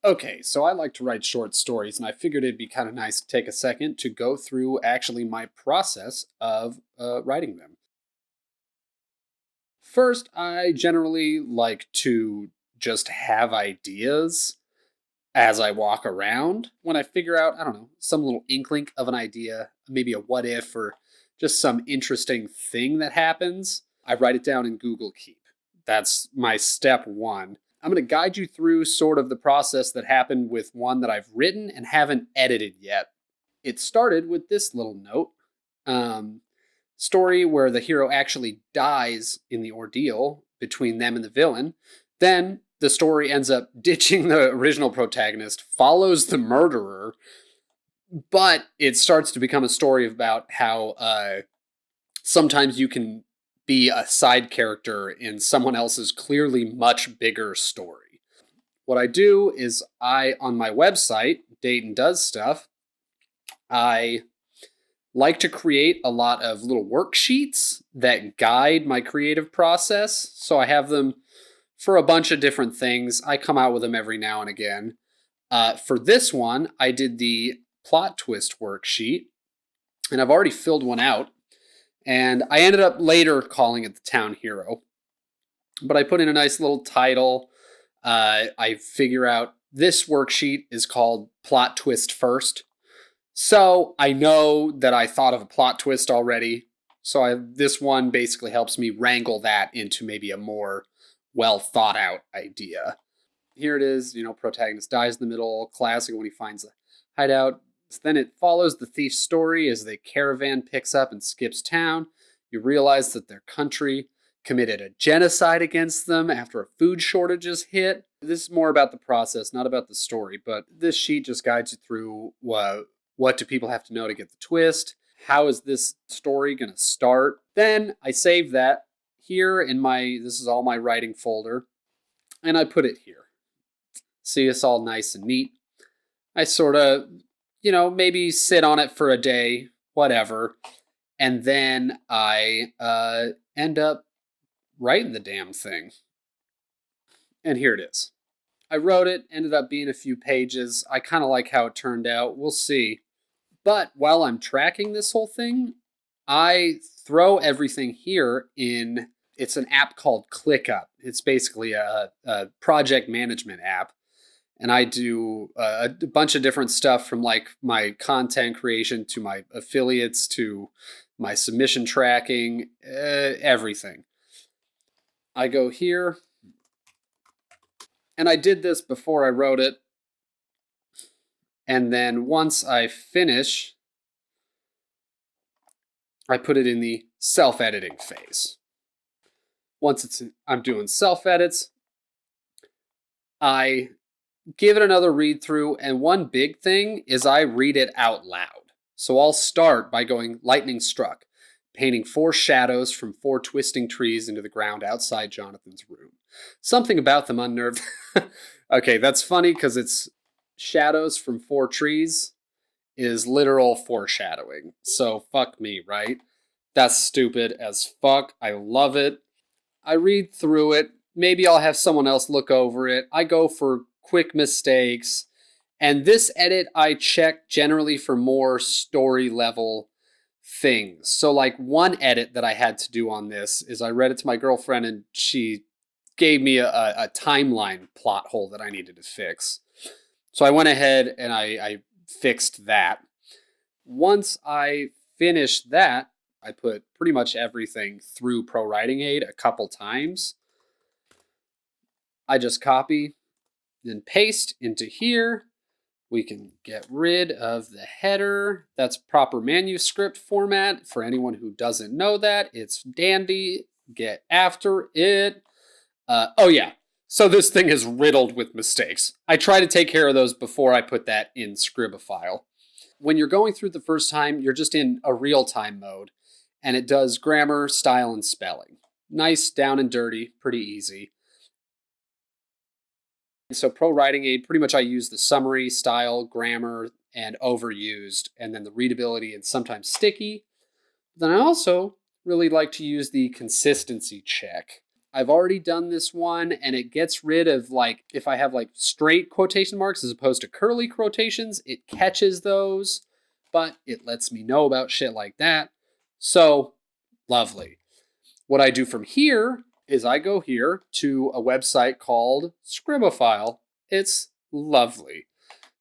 Okay, so I like to write short stories, and I figured it'd be kind of nice to take a second to go through actually my process of writing them. First, I generally like to just have ideas as I walk around. When I figure out, I don't know, some little inkling of an idea, maybe a what if or just some interesting thing that happens, I write it down in Google Keep. That's my step one. I'm going to guide you through sort of the process that happened with one that I've written and haven't edited yet. It started with this little note. Um, Story where the hero actually dies in the ordeal between them and the villain. Then the story ends up ditching the original protagonist, follows the murderer, but it starts to become a story about how sometimes you can be a side character in someone else's clearly much bigger story. What I do is on my website, Dayton Does Stuff, I like to create a lot of little worksheets that guide my creative process. So I have them for a bunch of different things. I come out with them every now and again. For this one, I did the plot twist worksheet, and I've already filled one out. And I ended up later calling it the town hero. But I put in a nice little title. I figure out this worksheet is called Plot Twist First. So I know that I thought of a plot twist already. So this one basically helps me wrangle that into maybe a more well thought out idea. Here it is, protagonist dies in the middle, classic when he finds a hideout. Then it follows the thief's story as the caravan picks up and skips town. You realize that their country committed a genocide against them after a food shortage is hit. This is more about the process, not about the story, but this sheet just guides you through what do people have to know to get the twist? How is this story going to start? Then I save that here in this is all my writing folder, and I put it here. See, it's all nice and neat. I sort of, maybe sit on it for a day, whatever, and then I end up writing the damn thing. And here it is. I wrote it, ended up being a few pages. I kind of like how it turned out. We'll see. But while I'm tracking this whole thing, I throw everything here in, it's an app called ClickUp. It's basically a project management app. And I do a bunch of different stuff from like my content creation to my affiliates to my submission tracking, everything. I go here, and I did this before I wrote it. And then once I finish, I put it in the self-editing phase. Once I'm doing self-edits, I give it another read through, and one big thing is I read it out loud. So I'll start by going lightning struck, painting 4 shadows from 4 twisting trees into the ground outside Jonathan's room. Something about them unnerved. Okay, that's funny because it's shadows from 4 trees is literal foreshadowing. So fuck me, right? That's stupid as fuck. I love it. I read through it. Maybe I'll have someone else look over it. I go for quick mistakes. And this edit I check generally for more story level things. So like one edit that I had to do on this is I read it to my girlfriend and she gave me a timeline plot hole that I needed to fix. So I went ahead and I fixed that. Once I finished that, I put pretty much everything through ProWritingAid a couple times. I just copy and paste into here. We can get rid of the header. That's proper manuscript format. For anyone who doesn't know that, it's dandy. Get after it. Oh yeah, so this thing is riddled with mistakes. I try to take care of those before I put that in Scribophile. When you're going through the first time, you're just in a real-time mode, and it does grammar, style, and spelling. Nice, down and dirty, pretty easy. So ProWritingAid, pretty much I use the summary, style, grammar, and overused, and then the readability and sometimes sticky. Then I also really like to use the consistency check. I've already done this one, and it gets rid of, like, if I have like straight quotation marks as opposed to curly quotations, it catches those, but it lets me know about shit like that. So lovely. What I do from here is I go here to a website called Scribophile. It's lovely.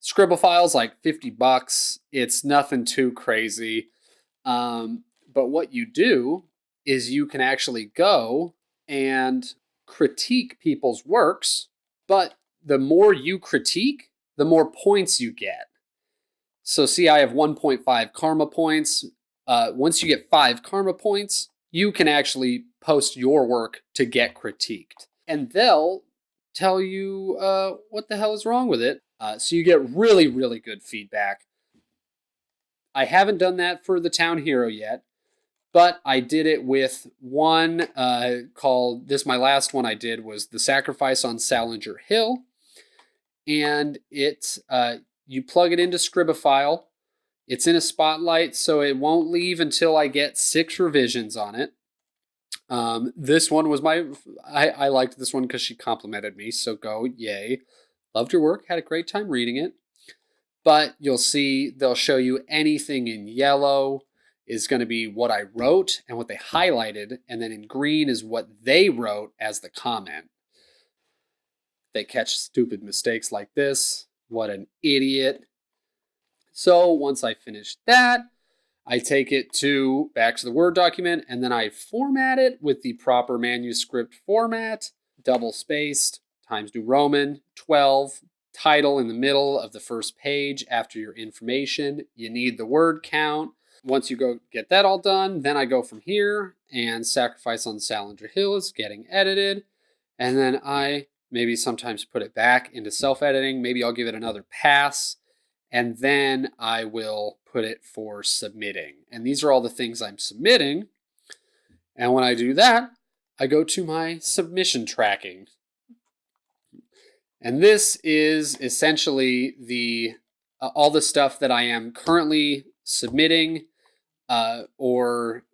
Scribophile's like $50. It's nothing too crazy. But what you do is you can actually go and critique people's works, but the more you critique, the more points you get. So see, I have 1.5 karma points. Once you get 5 karma points, you can actually post your work to get critiqued. And they'll tell you what the hell is wrong with it. So you get really, really good feedback. I haven't done that for the Town Hero yet, but I did it with one called, my last one I did was The Sacrifice on Salinger Hill. And it's, you plug it into Scribophile. It's in a spotlight, so it won't leave until I get 6 revisions on it. This one was I liked this one because she complimented me, so go, yay. Loved your work, had a great time reading it. But you'll see they'll show you anything in yellow is going to be what I wrote and what they highlighted, and then in green is what they wrote as the comment. They catch stupid mistakes like this. What an idiot. So once I finish that, I take it back to the Word document, and then I format it with the proper manuscript format, double spaced, Times New Roman, 12, title in the middle of the first page after your information. You need the word count. Once you go get that all done, then I go from here, and Sacrifice on Salinger Hill is getting edited, and then I maybe sometimes put it back into self-editing. Maybe I'll give it another pass, and then I will put it for submitting. And these are all the things I'm submitting. And when I do that, I go to my submission tracking. And this is essentially all the stuff that I am currently submitting or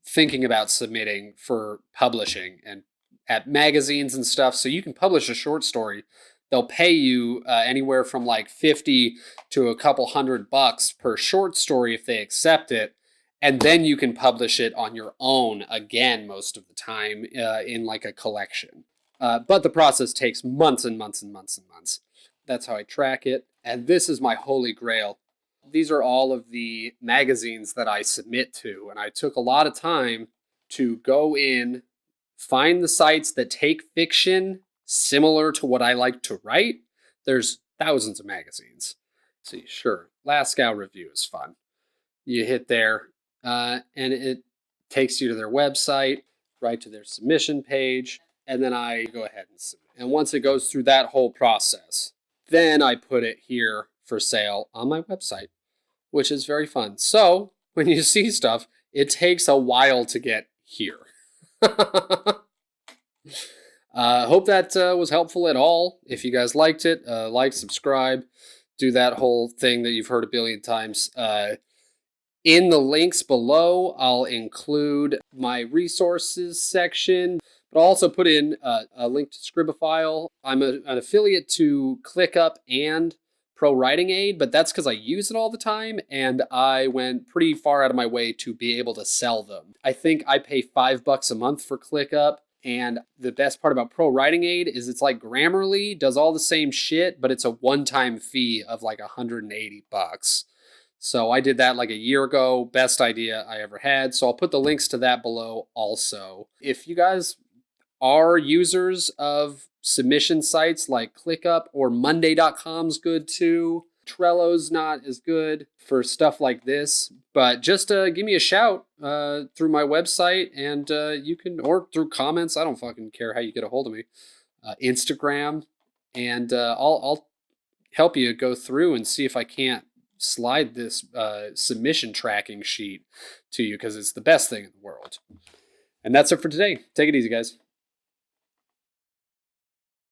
thinking about submitting for publishing and at magazines and stuff. So you can publish a short story. They'll pay you anywhere from like 50 to a couple $100 per short story if they accept it. And then you can publish it on your own again most of the time in like a collection. But the process takes months and months and months and months. That's how I track it. And this is my holy grail. These are all of the magazines that I submit to. And I took a lot of time to go in, find the sites that take fiction similar to what I like to write. There's thousands of magazines. See, sure, Lascaux Review is fun. You hit there, and it takes you to their website, right to their submission page, and then I go ahead and submit. And once it goes through that whole process, then I put it here for sale on my website, which is very fun. So when you see stuff, it takes a while to get here. Hope that was helpful at all. If you guys liked it, like, subscribe, do that whole thing that you've heard a billion times. In the links below, I'll include my resources section, but I'll also put in a link to Scribophile. I'm an affiliate to ClickUp and ProWritingAid, but that's because I use it all the time, and I went pretty far out of my way to be able to sell them. I think I pay $5 a month for ClickUp, and the best part about ProWritingAid is it's like Grammarly, does all the same shit, but it's a one-time fee of like $180. So I did that like a year ago. Best idea I ever had. So I'll put the links to that below also. If you guys are users of submission sites like ClickUp or Monday.com's good too. Trello's not as good for stuff like this, but just give me a shout through my website, and you can, or through comments. I don't fucking care how you get a hold of me. Instagram, and I'll help you go through and see if I can't slide this submission tracking sheet to you, because it's the best thing in the world. And that's it for today. Take it easy, guys.